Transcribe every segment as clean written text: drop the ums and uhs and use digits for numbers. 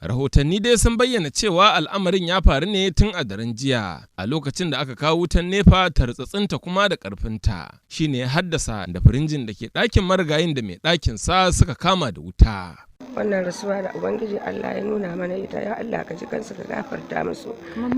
Rahotanni dai sun bayyana cewa al'amarin ya faru ne tun a daren jiya a lokacin da aka kawo wutan nefa tartsatsinta kuma da ƙarfinta shine ya haddasa da firinjin da ke ɗakin marigayin da mai ɗakin sa suka kama da wuta. Wannan rasuwa da Ubangiji Allah ya nuna mana ita, ya Allah ka ji kansu ka gafarta musu.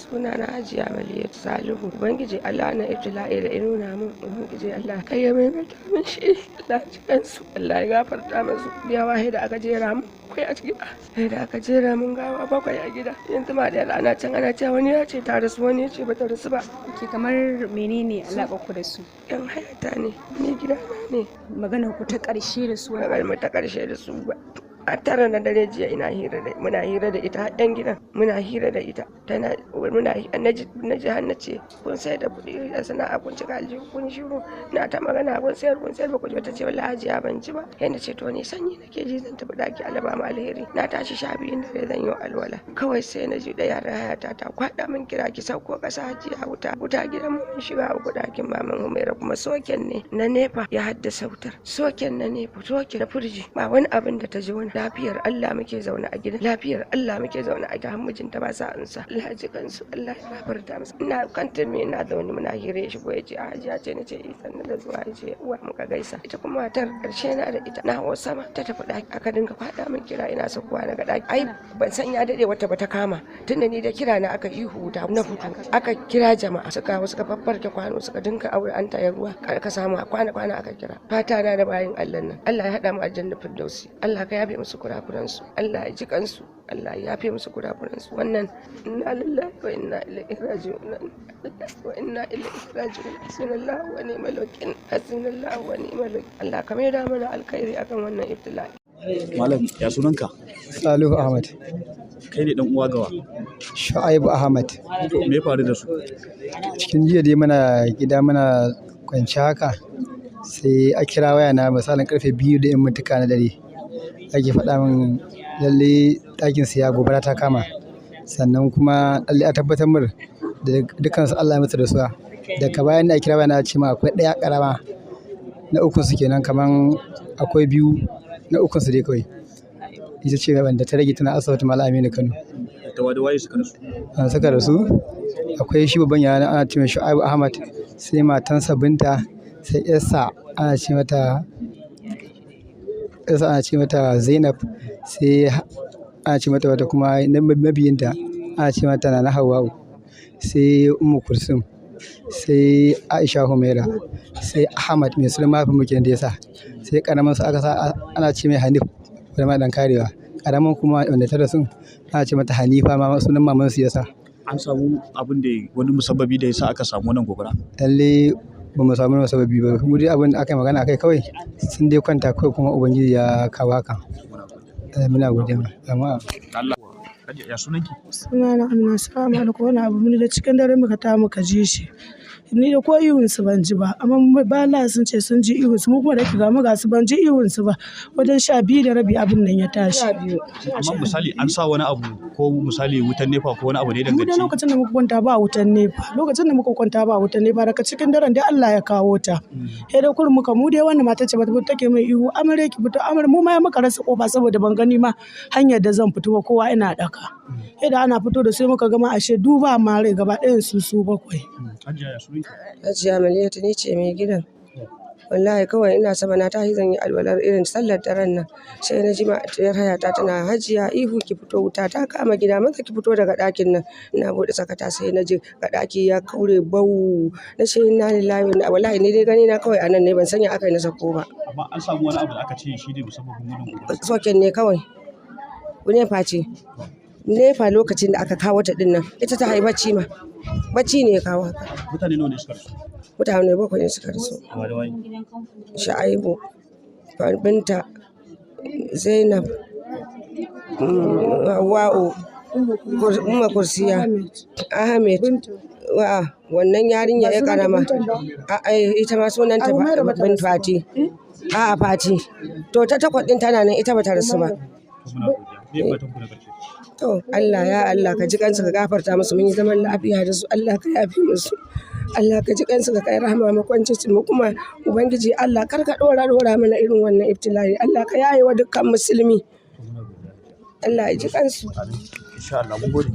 Suna na Hajiya Maliyatu Salihu. Ubangiji Allah na ibtila'i da ya nuna min, Ubangiji Allah kai ya maimaita min shi. Allah ji kansu, Allah ya gafarta musu. Biya wahi da aka jera mu kai a gida. Sai da aka jera mun gawa bakwai a gida. Yanzu ma da ana can ana cewa wani ya ce ta rasu, wani ya ce bata rasu ba. Ke kamar menene alaƙar ku da su? Yan hayata ne, ni gida ne. Maganar ku ta ƙarshe da su? Maganar mu ta ƙarshe da su ba. A tara na dare jiya muna hira da ita yan gidan muna hira da ita tana na ji hannu ce kun sai da kuɗi da sana'a kun cika aljihu kun shiru na ta magana kun sayar ba ku ji ta ce wallahi Hajiya ban ji ba yanda ce to ne sanyi nake ji zan tafi daki alaba ma alheri na tashi 12 dare zan yi alwala kawai sai na ji da yaran hayata ta kwada min kira ki sauko kasa Hajiya wuta gidan mu mun shiga uku dakin maman Humaira kuma soken ne na nefa ya haddasa wutar soken na nefa soken na furji ba wani abin da ta ji wani lafiyar Allah muke zaune a gidan lafiyar Allah muke zaune a gidan mijinta ba sa ansa Allah ji kansu Allah ya gafarta musu ina kanta me ina zaune muna hire shi ko yace a Hajiya ce nace sanna da zuwa yace uwa muka gaisa ita kuma matar karshe na da ita na hawo sama ta tafi daki aka dinga fada min kira ina sakuwa daga daki ai ban san ya dade wata bata kama tunda ni da kira na aka ihu da na fito aka kira jama'a suka faffarke kwano suka dinga aure an tayar ruwa ka samu kwana aka kira fata na da bayin Allah nan Allah ya hada mu aljanna firdausi Allah ka yabe musu kurakuransu Allah ya ji kansu Allah ya yafe musu kurakuransu wannan inna lillahi wa inna ilaihi raji'un wa inna ilaihi raji'un hasbunallahu wa ni'mal wakeel hasbunallahu wa ni'mal wakeel Allah ka mai da mana alkhairi akan wannan ibtila'i. Malam ya sunanka? Salihu Ahmad. Kai ne dan uwa gawa? Shu'aibu Ahmad. To me ya faru da su? Cikin jiya dai muna gida muna kwanci haka sai a kira waya na misalin karfe 2 da mintuka na dare. Ake faɗa min lalle ɗakin su ya gobara ta kama sannan kuma lalle a tabbatar min da dukkan su Allah ya mutu da su daga bayan da kira waya na ce ma akwai ɗaya ƙarama na ukun su kenan kaman akwai biyu na ukun su dai kawai ita ce wanda ta rage tana asibiti Malam Aminu Kano. Da waye suka rasu? An saka da su akwai shi babban yana ana ce mai Shu'aibu Ahmad sai matansa Binta sai yarsa ana ce mata Zainab sai ana ce mata wata kuma mabiyinta ana ce mata Nana Hawwa'u sai Ummu Kulsum sai Aisha Humaira sai Ahmad mai sunan mafi muke da yasa sai karamin su aka sa ana ce mai Hanif da ma dan karewa karamin kuma wanda ta rasu ana ce mata Hanifa ma sunan maman su yasa. An samu abin da wani musabbabi da yasa aka samu wannan gobara? Lalle ba mu samu musabbabi ba mu dai abin da aka yi magana akai kawai sun dai kwanta kawai kuma ubangiji ya kawo haka. Muna godiya amma Allah ya sunanki? Sunana Amina. Assalamu alaikum. Wani abu mun da cikin dare muka ji shi ni da ko ihun su ban ji ba amma ba la sun ce sun ji ihun su mu kuma da kiga mu ga su ban ji ihun su ba wajen 12:30 abin nan ya tashi. Amma misali an sa wani abu ko misali wutan nefa ko wani abu ne mu da danganci? lokacin da muka kwanta ba wutan nefa daga cikin daren dai Allah ya kawo ta sai da kullum mu dai wannan mata ce ba take mai ihu amare ki fito amare mu ma muka rasa kofa saboda ban gani ma hanyar da zan fito ba kowa ina daka sai da ana fito da sai muka gama ashe duba mare gaba ɗayan su bakwai. Hajiya Maliyatu ni ce mai gidan. Wallahi kawai ina sama na tashi zan yi alwalar irin sallar daren nan sai na ji matiyar hayata tana Hajiya ihu ki fito wuta ta kama gida maza ki fito daga ɗakin nan ina bude sakata sai na ji ga ɗaki ya kaure bau na ce inna lillahi wa inna wallahi ni dai gani na kawai anan ne ban sanya aka yi na sako ba. Amma an samu wani abu da aka ce shi ne musabbabin wannan gobara? Soken ne kawai nefa ce nefa lokacin da aka kawo ta dinnan ita ta haifi bacci ne ya kawo haka. Mutane nawa ne suka rasu? Mutane 7 ne suka rasu. Shu'aibu, Binta, Zainab, Hawwa'u, Umma Kursiya, Ahmed, wannan yarinya ya karama ita ma sunanta Bin Fati. A'a Fati. To ta 8 din tana nan ita bata rasu ba. To Allah ya Allah ka ji kansu ka gafarta musu mun yi zaman lafiya da su Allah ka yafe musu Allah ka ji kansu ka kai rahama makwancin su mu kuma ubangiji Allah kar ka dora mana irin wannan ibtila'i Allah ka yaye wa dukkan musulmi Allah ya ji kansu. Insha Allah mun gode.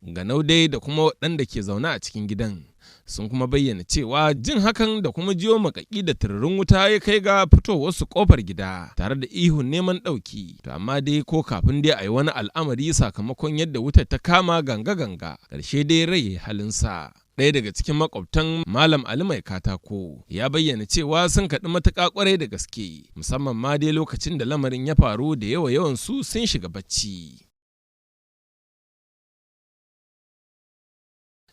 Ganau dai da kuma waɗanda ke zaune a cikin gidan sun kuma bayyana cewa jin hakan da kuma jiyo makaki da tururin wuta ya kai ga fitowar su kofar gida tare da ihun neman ɗauki. To amma dai ko kafin dai a yi wani al'amari sakamakon yadda wutar ta kama ganga-ganga ƙarshe dai rai halinsa. Ɗaya daga cikin makwabtan Malam Ali Mai Katako ya bayyana cewa sun kaɗi matuƙa ƙwarai da gaske musamman ma dai lokacin da lamarin ya faru da yawan su sun shiga bacci.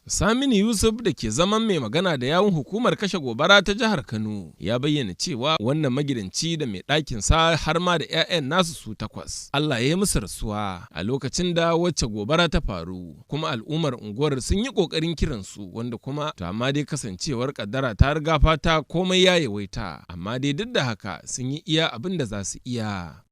Saminu Yusuf da ke zaman mai magana da yawun hukumar kashe gobara ta jihar Kano ya bayyana cewa wannan magidanci da mai ɗakinsa har ma da 'ya'yan nasu su 8 Allah ya yi musu rasuwa a lokacin da wacce gobara ta faru, kuma al'ummar unguwar sun yi ƙoƙarin kiransu wanda kuma to amma dai kasancewar kaddara ta riga fata komai ya yawaita, amma dai duk da haka sun yi iya abin da za su iya.